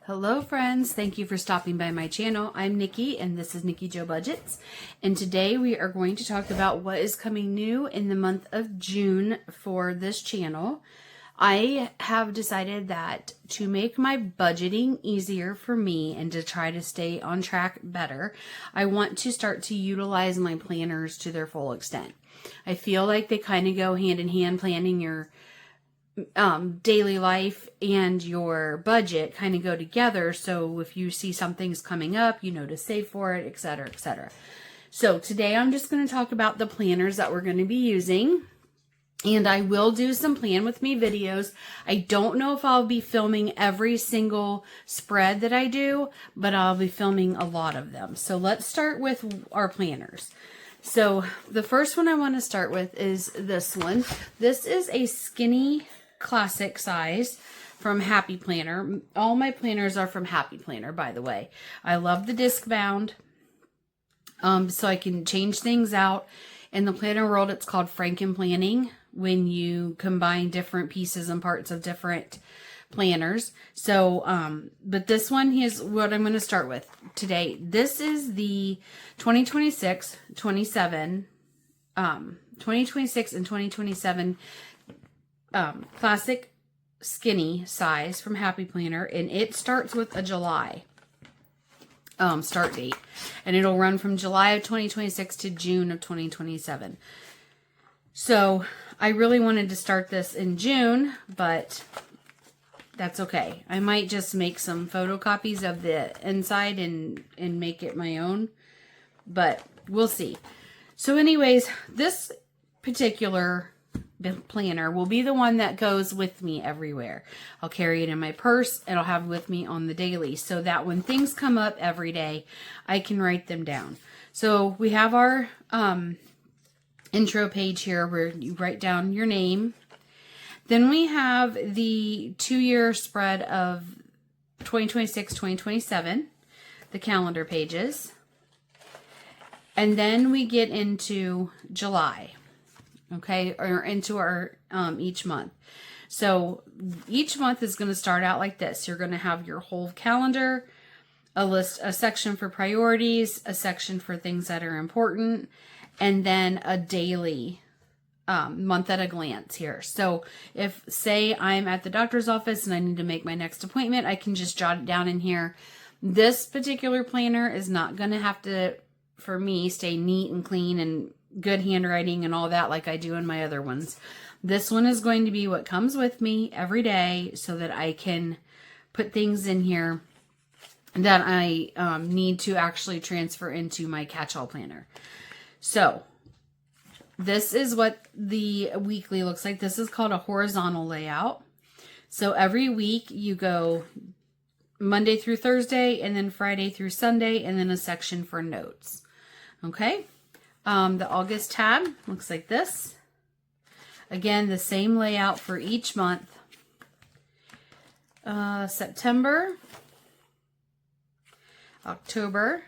Hello friends, thank you for stopping by my channel. I'm Nikki and this is Nikki Jo Budgets, and today we are going to talk about what is coming new in the month of June for this channel. I have decided that to make my budgeting easier for me and to try to stay on track better, I want to start to utilize my planners to their full extent. I feel like they kind of go hand in hand. Planning your daily life and your budget kind of go together. So if you see something's coming up, you know to save for it, etc., etc. So today I'm just going to talk about the planners that we're going to be using. And I will do some plan with me videos. I don't know if I'll be filming every single spread that I do, but I'll be filming a lot of them. So let's start with our planners. So the first one I want to start with is this one. This is a skinny classic size from Happy Planner. All my planners are from Happy Planner, by the way. I love the disc bound, so I can change things out. In the planner world, it's called Franken planning when you combine different pieces and parts of different planners. So, but this one is what I'm going to start with today. This is the 2026 and 2027 classic skinny size from Happy Planner, and it starts with a July start date, and it'll run from July of 2026 to June of 2027. So I really wanted to start this in June, but that's okay. I might just make some photocopies of the inside and make it my own, but we'll see. So anyways, this particular planner will be the one that goes with me everywhere. I'll carry it in my purse and I'll have it with me on the daily so that when things come up every day, I can write them down. So we have our intro page here where you write down your name. Then we have the 2-year spread of 2026, 2027, the calendar pages. And then we get into July, okay, or into our each month. So each month is going to start out like this. You're going to have your whole calendar, a section for priorities, a section for things that are important, and then a daily month at a glance here. So if, say, I'm at the doctor's office and I need to make my next appointment, I can just jot it down in here. This particular planner is not going to have to, for me, stay neat and clean and good handwriting and all that like I do in my other ones. This one is going to be what comes with me every day so that I can put things in here that I need to actually transfer into my catch-all planner. So this is what the weekly looks like. This is called a horizontal layout. So every week you go Monday through Thursday and then Friday through Sunday and then a section for notes. Okay. The August tab looks like this. Again, the same layout for each month. September, October,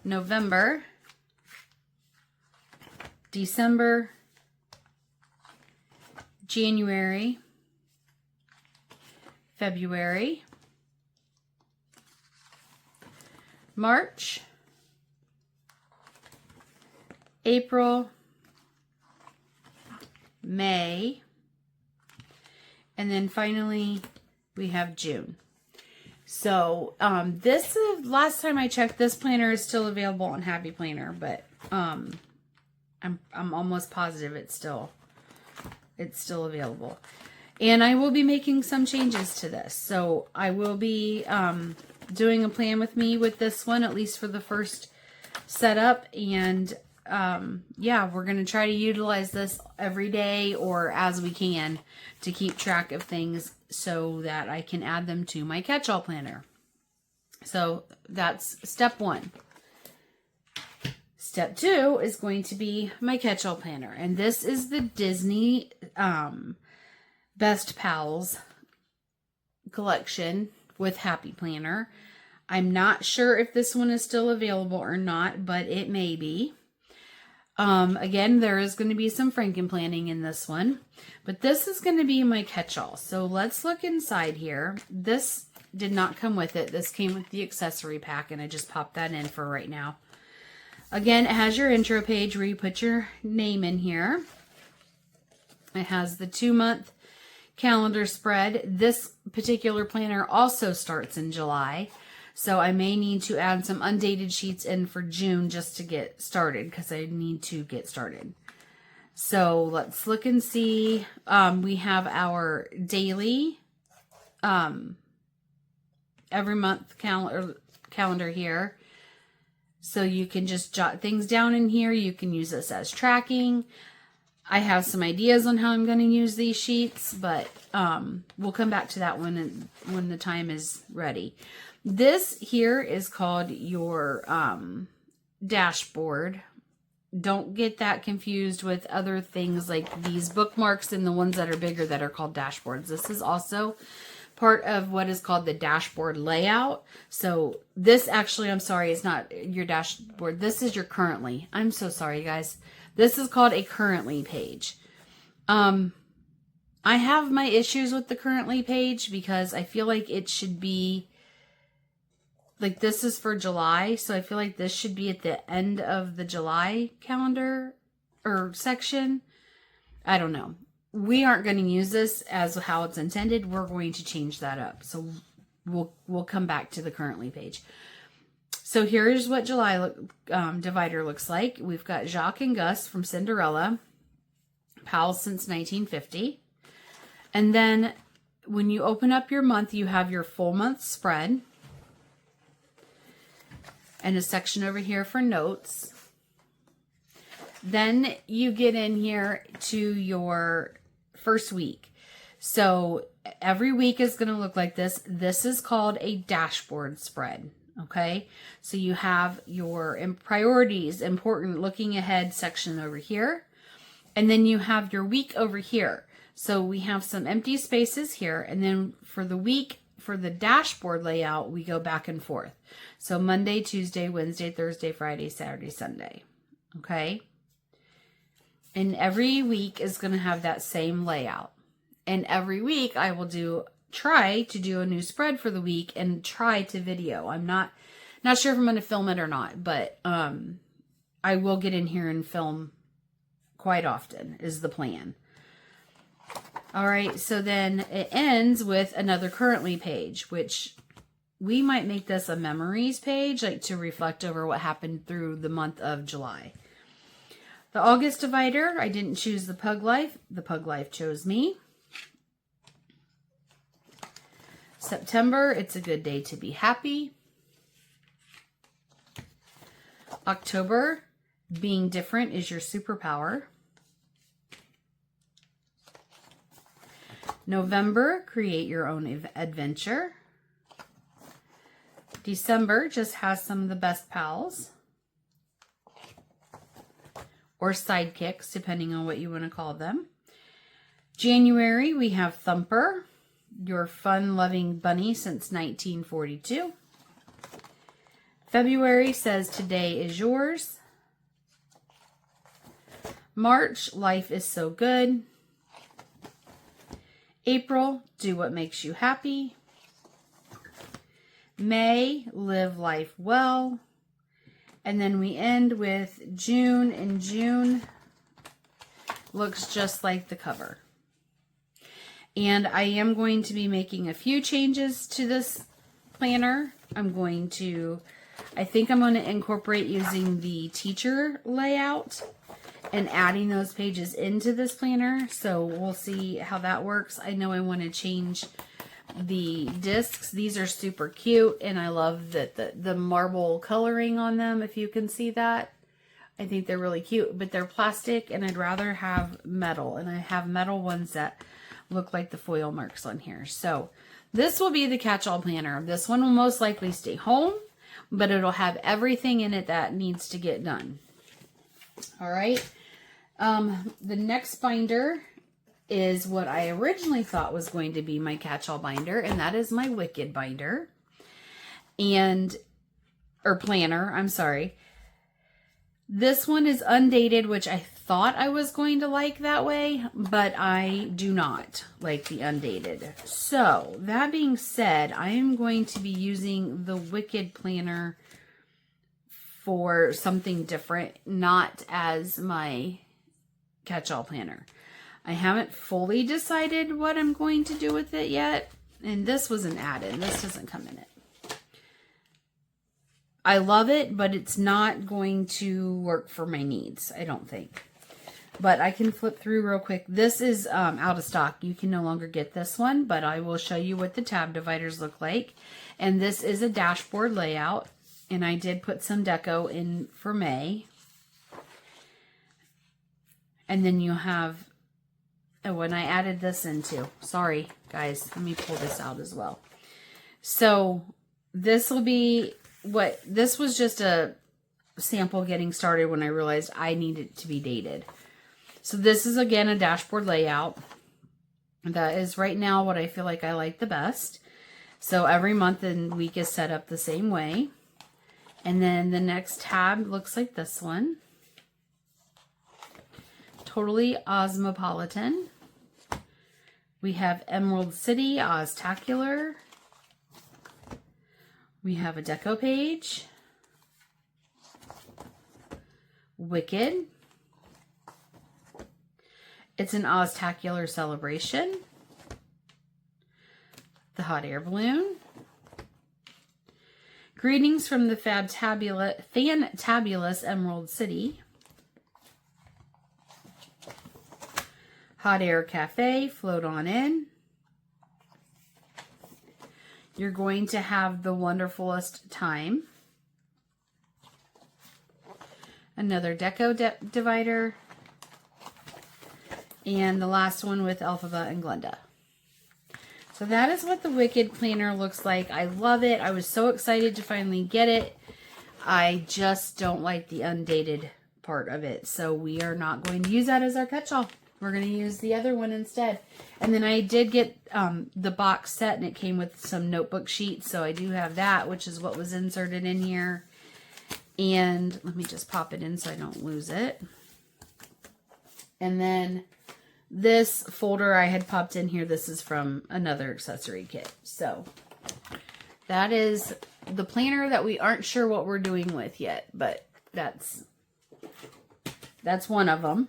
November, December, January, February, March, April, May, and then finally we have June. So this is, last time I checked, this planner is still available on Happy Planner, but I'm almost positive it's still available. And I will be making some changes to this. So I will be doing a plan with me with this one, at least for the first setup. And yeah, we're going to try to utilize this every day or as we can to keep track of things so that I can add them to my catch-all planner. So that's step 1. Step 2 is going to be my catch-all planner. And this is the Disney Best Pals collection with Happy Planner. I'm not sure if this one is still available or not, but it may be. Again, there is going to be some Franken planning in this one, but this is going to be my catch-all. So let's look inside here. This did not come with it. This came with the accessory pack, and I just popped that in for right now. Again, it has your intro page where you put your name in here. It has the 2-month calendar spread. This particular planner also starts in July. So I may need to add some undated sheets in for June just to get started, because I need to get started. So let's look and see. We have our daily every month calendar here. So you can just jot things down in here. You can use this as tracking. I have some ideas on how I'm going to use these sheets, but we'll come back to that one when the time is ready. This here is called your dashboard. Don't get that confused with other things like these bookmarks and the ones that are bigger that are called dashboards. This is also part of what is called the dashboard layout. So this actually, I'm sorry, is not your dashboard. This is your currently. I'm so sorry, guys. This is called a currently page. I have my issues with the currently page because I feel like it should be like, this is for July. So I feel like this should be at the end of the July calendar or section. I don't know. We aren't going to use this as how it's intended. We're going to change that up. So we'll come back to the currently page. So here's what July divider looks like. We've got Jacques and Gus from Cinderella, pals since 1950. And then when you open up your month, you have your full month spread. And a section over here for notes. Then you get in here to your first week. So every week is going to look like this. This is called a dashboard spread. Okay. So you have your priorities, important, looking ahead section over here. And then you have your week over here. So we have some empty spaces here. And then for the week, for the dashboard layout, we go back and forth. So Monday, Tuesday, Wednesday, Thursday, Friday, Saturday, Sunday. Okay. And every week is going to have that same layout. And every week I will try to do a new spread for the week and try to video. I'm not sure if I'm going to film it or not, but I will get in here and film quite often is the plan. All right, so then it ends with another currently page, which we might make this a memories page, like to reflect over what happened through the month of July. The August divider, I didn't choose the Pug Life. The Pug Life chose me. September, it's a good day to be happy. October, being different is your superpower. November, create your own adventure. December just has some of the best pals. Or sidekicks, depending on what you want to call them. January, we have Thumper, your fun-loving bunny since 1942. February says, today is yours. March, life is so good. April, do what makes you happy. May, live life well. And then we end with June, and June looks just like the cover. And I am going to be making a few changes to this planner. I think I'm going to incorporate using the teacher layout and adding those pages into this planner. So we'll see how that works. I know I want to change the discs. These are super cute, and I love that the marble coloring on them, if you can see that. I think they're really cute, but they're plastic, and I'd rather have metal, and I have metal ones that look like the foil marks on here. So this will be the catch-all planner. This one will most likely stay home, but it'll have everything in it that needs to get done. All right. The next binder is what I originally thought was going to be my catch-all binder, and that is my Wicked binder. Or planner, I'm sorry. This one is undated, which I thought I was going to like that way, but I do not like the undated. So that being said, I am going to be using the Wicked planner for something different, not as my catch-all planner. I haven't fully decided what I'm going to do with it yet. And this was an add-in. This doesn't come in it. I love it, but it's not going to work for my needs, I don't think. But I can flip through real quick. This is out of stock. You can no longer get this one, but I will show you what the tab dividers look like. And this is a dashboard layout. And I did put some deco in for May. And then you have, oh, and I added this in too. Sorry, guys. Let me pull this out as well. So this will be what, this was just a sample getting started when I realized I needed it to be dated. So this is again a dashboard layout. That is right now what I feel like I like the best. So every month and week is set up the same way. And then the next tab looks like this one. Totally Osmopolitan. We have Emerald City, Oztacular. We have a deco page. Wicked. It's an Oztacular celebration. The hot air balloon. Greetings from the Fantabulous Emerald City. Hot air cafe, float on in. You're going to have the wonderfulest time. Another deco divider. And the last one with Elphaba and Glenda. So that is what the Wicked planner looks like. I love it. I was so excited to finally get it. I just don't like the undated part of it. So we are not going to use that as our catch-all. We're going to use the other one instead. And then I did get the box set, and it came with some notebook sheets. So I do have that, which is what was inserted in here. And let me just pop it in so I don't lose it. And then this folder I had popped in here, this is from another accessory kit. So that is the planner that we aren't sure what we're doing with yet, but that's one of them.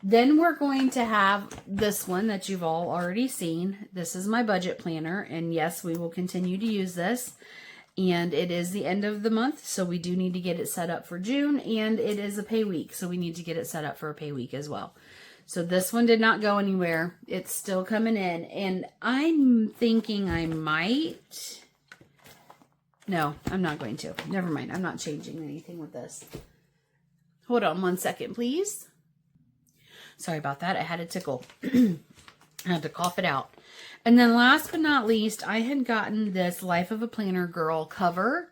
Then we're going to have this one that you've all already seen. This is my budget planner, and yes, we will continue to use this. And it is the end of the month, so we do need to get it set up for June, and it is a pay week, so we need to get it set up for a pay week as well. So this one did not go anywhere. It's still coming in, and I'm thinking I might... No, I'm not going to. Never mind. I'm not changing anything with this. Hold on one second, please. Sorry about that. I had a tickle. I had to cough it out. And then last but not least, I had gotten this Life of a Planner Girl cover.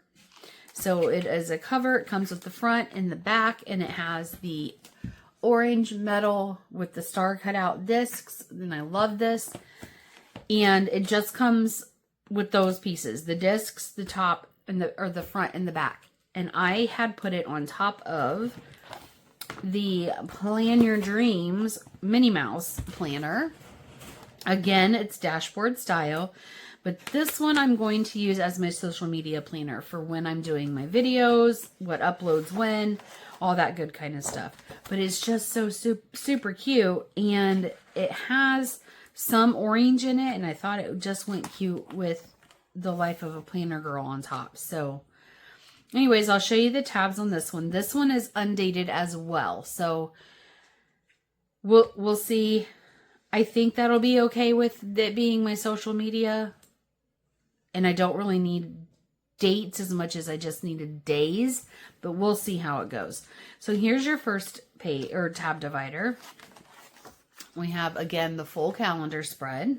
So it is a cover. It comes with the front and the back, and it has the orange metal with the star cut out discs. And I love this. And it just comes with those pieces, the discs, the top, and the front and the back. And I had put it on top of the Plan Your Dreams Minnie Mouse planner. Again, it's dashboard style, but this one I'm going to use as my social media planner for when I'm doing my videos, what uploads when, all that good kind of stuff. But it's just so super cute, and it has some orange in it, and I thought it just went cute with the Life of a Planner Girl on top. So anyways, I'll show you the tabs on this one. This one is undated as well. So we'll see. I think that'll be okay with it being my social media. And I don't really need dates as much as I just needed days. But we'll see how it goes. So here's your first page or tab divider. We have, again, the full calendar spread.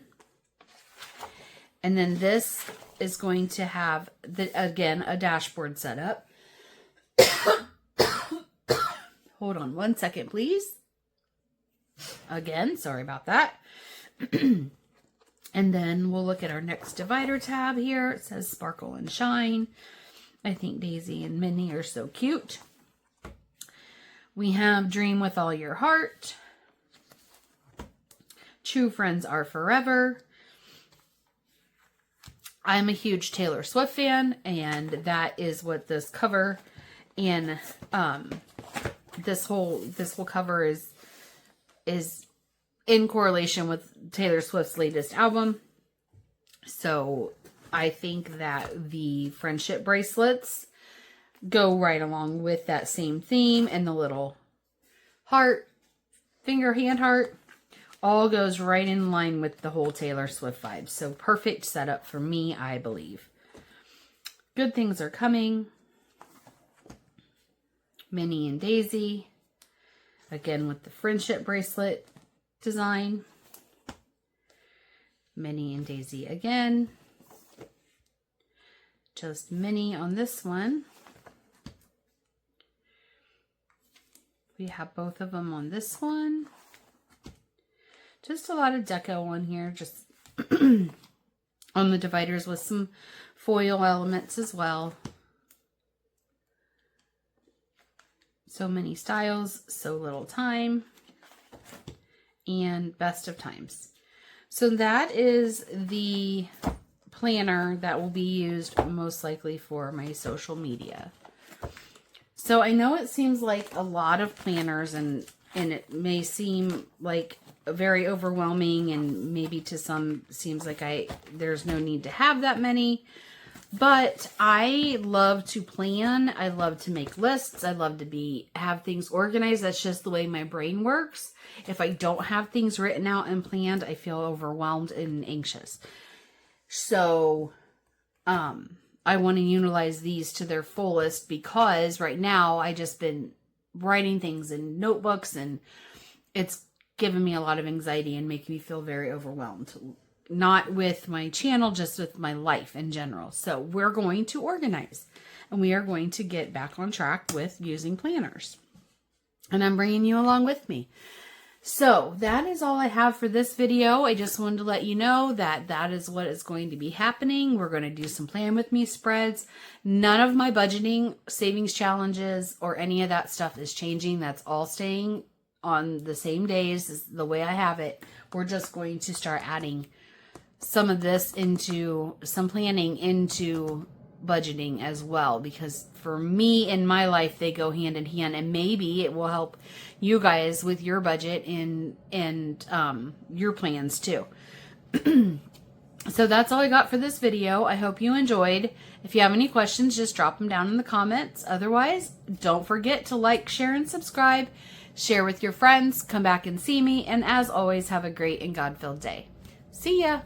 And then this is going to have, again, a dashboard setup. Hold on one second, please. Again, sorry about that. And then we'll look at our next divider tab here. It says Sparkle and Shine. I think Daisy and Minnie are so cute. We have Dream with All Your Heart. True Friends Are Forever. I'm a huge Taylor Swift fan, and that is what this cover and this whole cover is in correlation with Taylor Swift's latest album. So I think that the friendship bracelets go right along with that same theme, and the little heart, finger, hand heart, all goes right in line with the whole Taylor Swift vibe. So perfect setup for me, I believe. Good Things Are Coming. Minnie and Daisy. Again with the friendship bracelet design. Minnie and Daisy again. Just Minnie on this one. We have both of them on this one. Just a lot of deco on here, just on the dividers with some foil elements as well. So many styles, so little time, and best of times. So that is the planner that will be used most likely for my social media. So I know it seems like a lot of planners, and it may seem like very overwhelming, and maybe to some seems like there's no need to have that many. But I love to plan. I love to make lists. I love to have things organized. That's just the way my brain works. If I don't have things written out and planned, I feel overwhelmed and anxious. So, I want to utilize these to their fullest, because right now I just been writing things in notebooks, and it's given me a lot of anxiety and making me feel very overwhelmed. Not with my channel, just with my life in general. So we're going to organize, and we are going to get back on track with using planners. And I'm bringing you along with me. So that is all I have for this video. I just wanted to let you know that that is what is going to be happening. We're going to do some Plan With Me spreads. None of my budgeting, savings challenges, or any of that stuff is changing. That's all staying on the same days as the way I have it. We're just going to start adding some of this into some planning into budgeting as well, because for me in my life they go hand in hand, and maybe it will help you guys with your budget and your plans too. So that's all I got for this video. I hope you enjoyed. If you have any questions, just drop them down in the comments. Otherwise, don't forget to like, share, and subscribe. Share with your friends. Come back and see me. And as always, have a great and God-filled day. See ya.